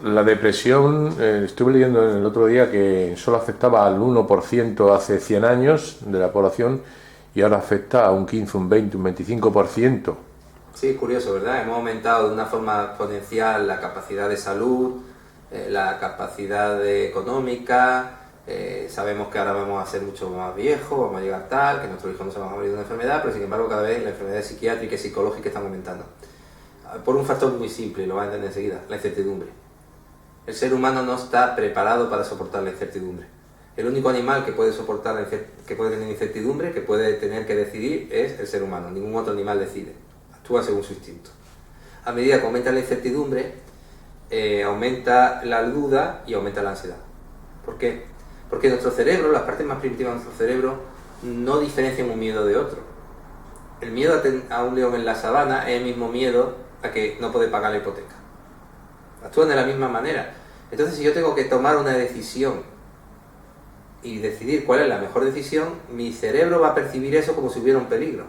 La depresión, estuve leyendo el otro día que solo afectaba al 1% hace 100 años de la población y ahora afecta a un 15, un 20, un 25%. Sí, es curioso, ¿verdad? Hemos aumentado de una forma exponencial la capacidad de salud, la capacidad económica, sabemos que ahora vamos a ser mucho más viejos, vamos a llegar tal, que nuestros hijos no se van a morir de una enfermedad, pero sin embargo cada vez las enfermedades psiquiátricas y psicológicas están aumentando. Por un factor muy simple, lo van a entender enseguida, la incertidumbre. El ser humano no está preparado para soportar la incertidumbre. El único animal que puede soportar, que puede tener incertidumbre, que puede tener que decidir, es el ser humano. Ningún otro animal decide, actúa según su instinto. A medida que aumenta la incertidumbre, aumenta la duda y aumenta la ansiedad. ¿Por qué? Porque nuestro cerebro, las partes más primitivas de nuestro cerebro, no diferencian un miedo de otro. El miedo a un león en la sabana es el mismo miedo a que no puede pagar la hipoteca. Actúan de la misma manera. Entonces, si yo tengo que tomar una decisión y decidir cuál es la mejor decisión, mi cerebro va a percibir eso como si hubiera un peligro.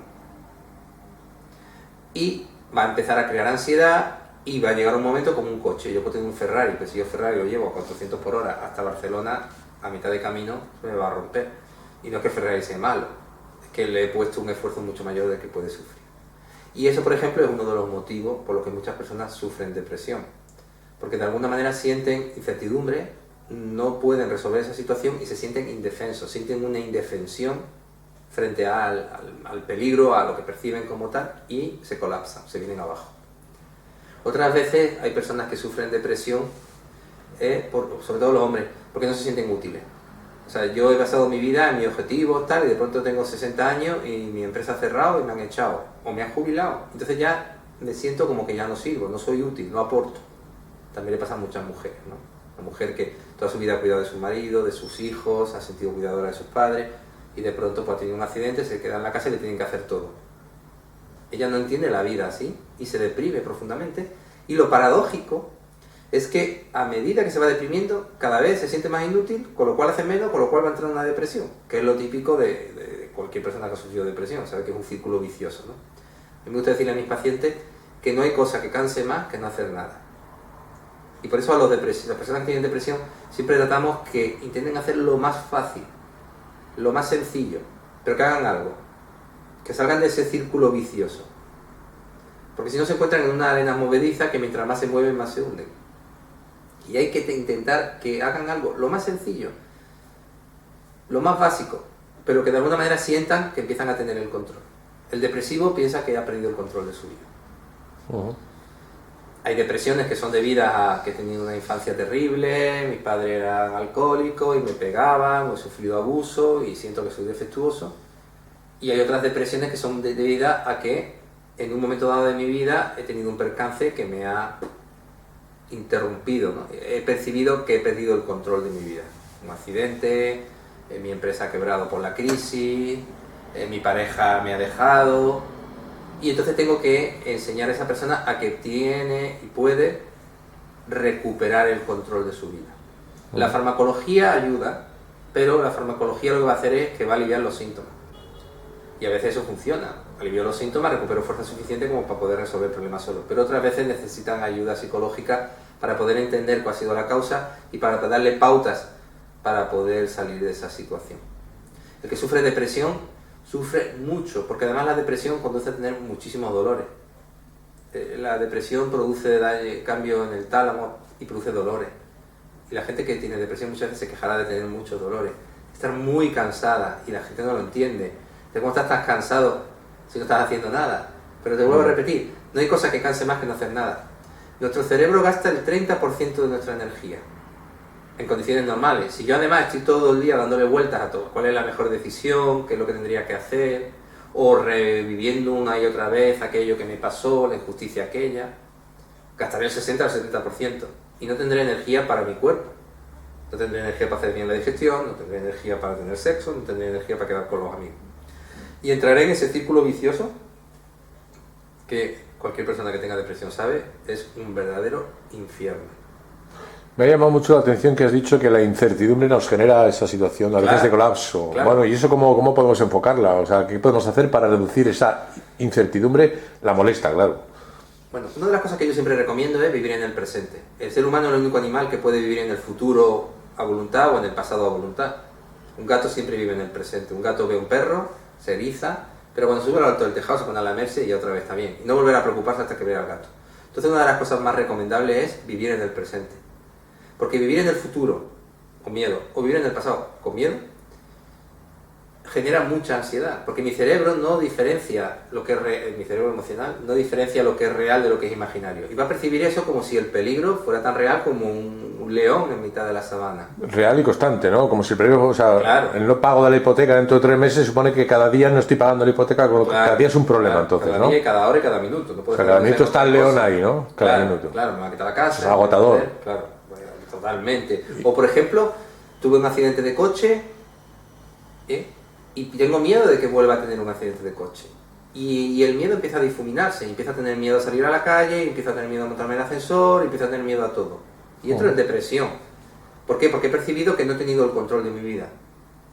Y va a empezar a crear ansiedad y va a llegar un momento como un coche. Yo puedo tener un Ferrari, pero si yo Ferrari lo llevo a 400 por hora hasta Barcelona, a mitad de camino me va a romper. Y no es que Ferrari sea malo, es que le he puesto un esfuerzo mucho mayor del que puede sufrir. Y eso, por ejemplo, es uno de los motivos por los que muchas personas sufren depresión. Porque de alguna manera sienten incertidumbre, no pueden resolver esa situación y se sienten indefensos, sienten una indefensión frente al peligro, a lo que perciben como tal, y se colapsan, se vienen abajo. Otras veces hay personas que sufren depresión, sobre todo los hombres, porque no se sienten útiles. O sea, yo he basado mi vida en mi objetivo, tal, y de pronto tengo 60 años y mi empresa ha cerrado y me han echado, o me han jubilado. Entonces ya me siento como que ya no sirvo, no soy útil, no aporto. También le pasa a muchas mujeres, ¿no? Una mujer que toda su vida ha cuidado de su marido, de sus hijos, ha sentido cuidadora de sus padres, y de pronto pues, ha tenido un accidente, se queda en la casa y le tienen que hacer todo. Ella no entiende la vida así, y se deprime profundamente, y lo paradójico es que a medida que se va deprimiendo, cada vez se siente más inútil, con lo cual hace menos, con lo cual va a entrar en una depresión, que es lo típico de cualquier persona que ha sufrido depresión, sabe que es un círculo vicioso, ¿no? A mí me gusta decirle a mis pacientes que no hay cosa que canse más que no hacer nada. Y por eso a las personas que tienen depresión siempre tratamos que intenten hacer lo más fácil, lo más sencillo, pero que hagan algo, que salgan de ese círculo vicioso. Porque si no se encuentran en una arena movediza que mientras más se mueven más se hunden. Y hay que intentar que hagan algo, lo más sencillo, lo más básico, pero que de alguna manera sientan que empiezan a tener el control. El depresivo piensa que ha perdido el control de su vida. Uh-huh. Hay depresiones que son debidas a que he tenido una infancia terrible, mis padres eran alcohólicos y me pegaban, o he sufrido abuso y siento que soy defectuoso. Y hay otras depresiones que son debidas a que en un momento dado de mi vida he tenido un percance que me ha interrumpido, ¿no? He percibido que he perdido el control de mi vida. Un accidente, mi empresa ha quebrado por la crisis, mi pareja me ha dejado. Y entonces tengo que enseñar a esa persona a que tiene y puede recuperar el control de su vida. La farmacología ayuda, pero la farmacología lo que va a hacer es que va a aliviar los síntomas. Y a veces eso funciona. Alivio los síntomas, recupero fuerza suficiente como para poder resolver el problema solo. Pero otras veces necesitan ayuda psicológica para poder entender cuál ha sido la causa y para darle pautas para poder salir de esa situación. El que sufre depresión sufre mucho, porque además la depresión conduce a tener muchísimos dolores. La depresión produce cambio en el tálamo y produce dolores. Y la gente que tiene depresión muchas veces se quejará de tener muchos dolores. Estar muy cansada y la gente no lo entiende. ¿De cómo estás cansado si no estás haciendo nada? Pero te vuelvo a repetir, no hay cosa que canse más que no hacer nada. Nuestro cerebro gasta el 30% de nuestra energía en condiciones normales. Si yo además estoy todo el día dándole vueltas a todo, cuál es la mejor decisión, qué es lo que tendría que hacer, o reviviendo una y otra vez aquello que me pasó, la injusticia aquella, gastaré el 60 o el 70% y no tendré energía para mi cuerpo. No tendré energía para hacer bien la digestión, no tendré energía para tener sexo, no tendré energía para quedar con los amigos. Y entraré en ese círculo vicioso que cualquier persona que tenga depresión sabe, es un verdadero infierno. Me ha llamado mucho la atención que has dicho que la incertidumbre nos genera esa situación a veces de colapso. Claro. Bueno, ¿y eso cómo podemos enfocarla? O sea, ¿qué podemos hacer para reducir esa incertidumbre? La molesta, claro. Bueno, una de las cosas que yo siempre recomiendo es vivir en el presente. El ser humano es el único animal que puede vivir en el futuro a voluntad o en el pasado a voluntad. Un gato siempre vive en el presente. Un gato ve a un perro, se eriza, pero cuando sube al alto del tejado se pone a lamerse y otra vez está bien. Y no volver a preocuparse hasta que vea al gato. Entonces una de las cosas más recomendables es vivir en el presente. Porque vivir en el futuro con miedo o vivir en el pasado con miedo genera mucha ansiedad, porque mi cerebro no diferencia lo que es mi cerebro emocional no diferencia lo que es real de lo que es imaginario, y va a percibir eso como si el peligro fuera tan real como un león en mitad de la sabana. Real y constante, ¿no? Como si el peligro, o sea, claro, el no pago de la hipoteca dentro de 3 meses se supone que cada día no estoy pagando la hipoteca, con lo que claro, cada día es un problema, claro, entonces, cada ¿no? día y cada hora y cada minuto. No o sea, cada minuto está el león ahí, ¿no? Cada claro, minuto. Claro, me va a quitar la casa. Es agotador. Claro, totalmente. O por ejemplo, tuve un accidente de coche, y tengo miedo de que vuelva a tener un accidente de coche. Y el miedo empieza a difuminarse, y empiezo a tener miedo a salir a la calle, y empiezo a tener miedo a montarme en el ascensor, y empiezo a tener miedo a todo. Y entro en depresión. ¿Por qué? Porque he percibido que no he tenido el control de mi vida.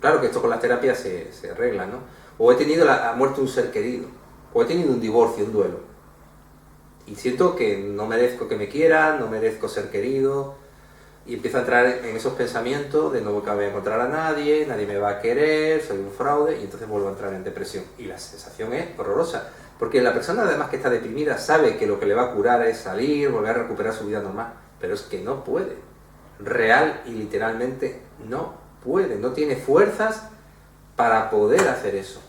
Claro que esto con las terapias se arregla, ¿no? O he tenido ha muerto un ser querido, o he tenido un divorcio, un duelo. Y siento que no merezco que me quieran, no merezco ser querido, y empiezo a entrar en esos pensamientos de no voy a encontrar a nadie, nadie me va a querer, soy un fraude, y entonces vuelvo a entrar en depresión. Y la sensación es horrorosa, porque la persona además que está deprimida sabe que lo que le va a curar es salir, volver a recuperar su vida normal, pero es que no puede, real y literalmente no puede, no tiene fuerzas para poder hacer eso,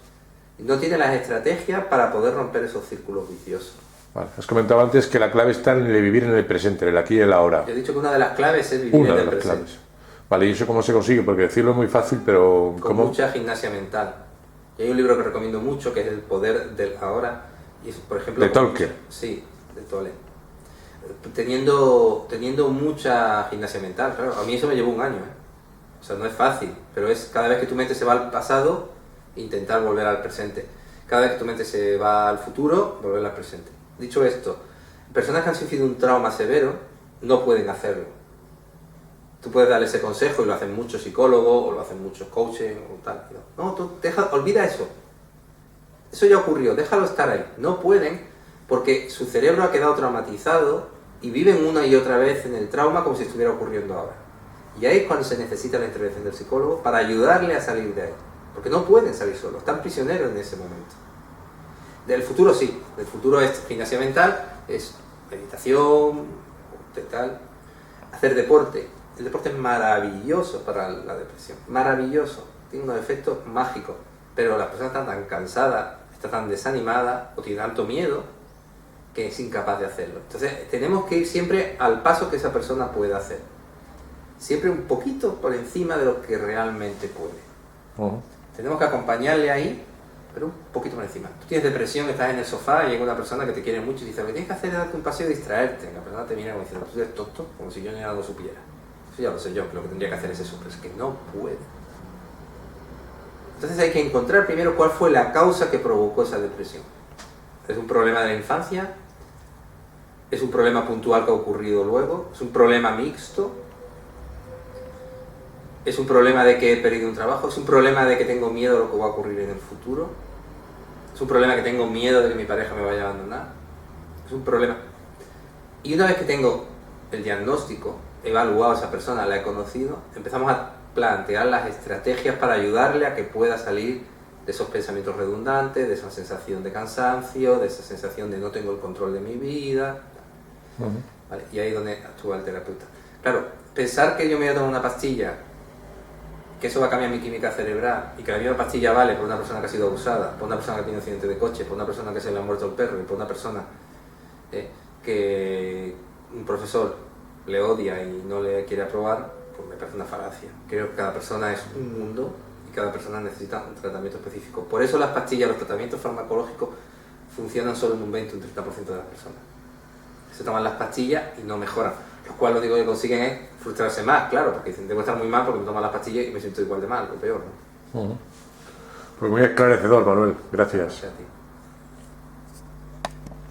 no tiene las estrategias para poder romper esos círculos viciosos. Vale. Has comentado antes que la clave está en el vivir en el presente, en el aquí y el ahora. Yo he dicho que una de las claves es vivir en el presente. Claves. Vale, ¿y eso cómo se consigue? Porque decirlo es muy fácil, pero con mucha gimnasia mental. Y hay un libro que recomiendo mucho que es El poder del ahora. Y es, por ejemplo, de Tolkien. Sí, de Tolkien. Teniendo mucha gimnasia mental, claro. A mí eso me llevó un año, O sea, no es fácil, pero es cada vez que tu mente se va al pasado, intentar volver al presente. Cada vez que tu mente se va al futuro, volver al presente. Dicho esto, personas que han sufrido un trauma severo no pueden hacerlo. Tú puedes darle ese consejo y lo hacen muchos psicólogos o lo hacen muchos coaches o tal. No, tú olvida eso. Eso ya ocurrió, déjalo estar ahí. No pueden porque su cerebro ha quedado traumatizado y viven una y otra vez en el trauma como si estuviera ocurriendo ahora. Y ahí es cuando se necesita la intervención del psicólogo para ayudarle a salir de ahí. Porque no pueden salir solos, están prisioneros en ese momento. Del futuro sí, del futuro es gimnasia mental, es meditación, tal, hacer deporte. El deporte es maravilloso para la depresión, maravilloso, tiene unos efectos mágicos, pero la persona está tan cansada, está tan desanimada o tiene tanto miedo que es incapaz de hacerlo. Entonces tenemos que ir siempre al paso que esa persona pueda hacer, siempre un poquito por encima de lo que realmente puede. Tenemos que acompañarle ahí, pero un poquito por encima. Tú tienes depresión, estás en el sofá y llega una persona que te quiere mucho y dice: lo que tienes que hacer es darte un paseo y distraerte. La persona te mira como diciendo: tú eres tonto, como si yo ya no lo supiera. Eso ya lo sé yo, que lo que tendría que hacer es eso, pero es que no puede. Entonces hay que encontrar primero cuál fue la causa que provocó esa depresión. ¿Es un problema de la infancia? ¿Es un problema puntual que ha ocurrido luego? ¿Es un problema mixto? ¿Es un problema de que he perdido un trabajo? ¿Es un problema de que tengo miedo a lo que va a ocurrir en el futuro? ¿Es un problema que tengo miedo de que mi pareja me vaya a abandonar? Es un problema. Y una vez que tengo el diagnóstico, he evaluado a esa persona, la he conocido, empezamos a plantear las estrategias para ayudarle a que pueda salir de esos pensamientos redundantes, de esa sensación de cansancio, de esa sensación de no tengo el control de mi vida. ¿Vale? Y ahí es donde actúa el terapeuta. Claro, pensar que yo me voy a tomar una pastilla, que eso va a cambiar mi química cerebral, y que la misma pastilla vale por una persona que ha sido abusada, por una persona que tiene un accidente de coche, por una persona que se le ha muerto el perro, y por una persona que un profesor le odia y no le quiere aprobar, pues me parece una falacia. Creo que cada persona es un mundo y cada persona necesita un tratamiento específico. Por eso las pastillas, los tratamientos farmacológicos funcionan solo en un 20 o un 30% de las personas. Se toman las pastillas y no mejoran. Lo cual lo único que consiguen es frustrarse más, claro, porque dicen: debo estar muy mal porque me toman las pastillas y me siento igual de mal, o peor, ¿no? Pues muy esclarecedor, Manuel. Gracias. Gracias a ti.